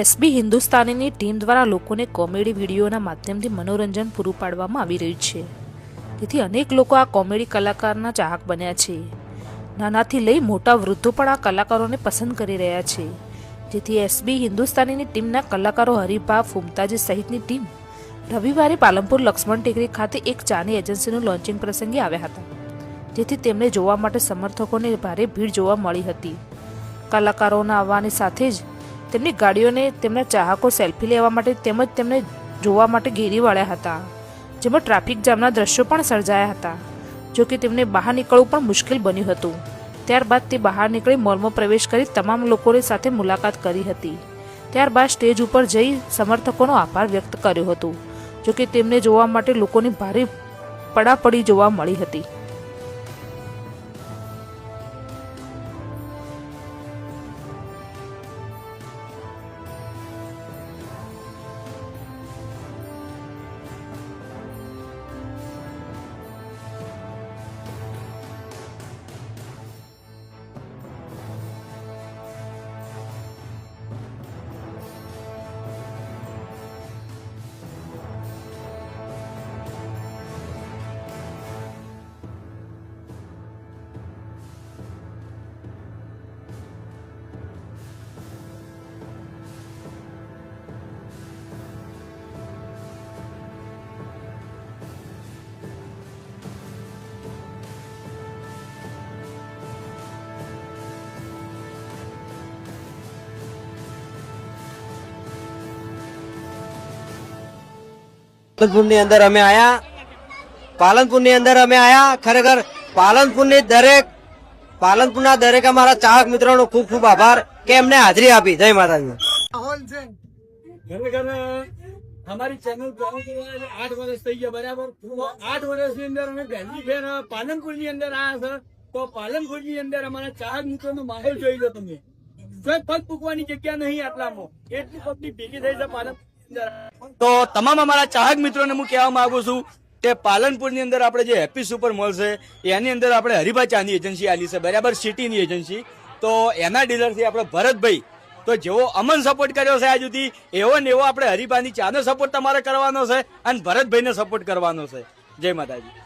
SB હિન્દુસ્તાનીની team દ્વારા લોકોને comedy વિડીયોના માધ્યમથી મનોરંજન પૂરું પાડવામાં આવી રહ્યું છે, જેથી અનેક લોકો આ કોમેડી કલાકારના ચાહક બન્યા છે. નાનાથી લઈ મોટા વૃદ્ધો પણ આ કલાકારોને પસંદ કરી રહ્યા છે, જેથી એસબી હિન્દુસ્તાનીની ટીમના કલાકારો હરિભા ફુમતાજી સહિતની ટીમ રવિવારે પાલનપુર લક્ષ્મણ ટેકરી ખાતે એક ચાની એજન્સીનું લોન્ચિંગ પ્રસંગે આવ્યા હતા, જેથી તેમને જોવા માટે સમર્થકોને ભારે ભીડ જોવા મળી હતી. કલાકારોના આવવાની સાથે જ તેમની ગાડીઓને તેમના ચાહકો સેલ્ફી લેવા માટે તેમજ તેમને જોવા માટે ઘેરી વળ્યા હતા, જેમાં ટ્રાફિક જામના દ્રશ્યો પણ સર્જાયા હતા. જોકે તેમને બહાર નીકળવું પણ મુશ્કેલ બન્યું હતું. ત્યારબાદ તે બહાર નીકળી મોલમાં પ્રવેશ કરી તમામ લોકોની સાથે મુલાકાત કરી હતી. ત્યારબાદ સ્ટેજ ઉપર જઈ સમર્થકોનો આભાર વ્યક્ત કર્યો હતો. જોકે તેમને જોવા માટે લોકોની ભારે પડાપડી જોવા મળી હતી. પાલનપુરની અંદર અમે આયા ખરેખર પાલનપુરના દરેક અમારા ચાહક મિત્રોનો ખૂબ ખૂબ આભાર કે એમને હાજરી આપી. જય માતાજી. ખરેખર અમારી ચેનલ 8 વર્ષ થઈ ગયા, બરાબર. 8 વર્ષની અંદર અમે પહેલી ફેર પાલનપુરની અંદર આવ્યા છે. તો પાલનપુરની અંદર અમારા ચાહક મિત્રોનો માહોલ જોઈ લો તમે. પગ મૂકવાની જગ્યા નહીં આટલામાં, એટલી પબ્લિક ભેગી થઈ છે પાલનપુર. તો તમામ અમારા ચાહક મિત્રોને હું કહેવા માંગુ છું કે પાલનપુરની અંદર આપણે જે હેપી સુપર મોલ છે એની અંદર આપણે હરિભા ચાની એજન્સી આલી છે, બરાબર, સિટીની એજન્સી. તો એના ડીલરથી આપણે ભરતભાઈ, તો જેવો અમન સપોર્ટ કર્યો છે આજ સુધી, એવો ને એવો આપણે હરિભાની ચાનો સપોર્ટ તમારે કરવાનો છે અને ભરતભાઈને સપોર્ટ કરવાનો છે. જય માતાજી.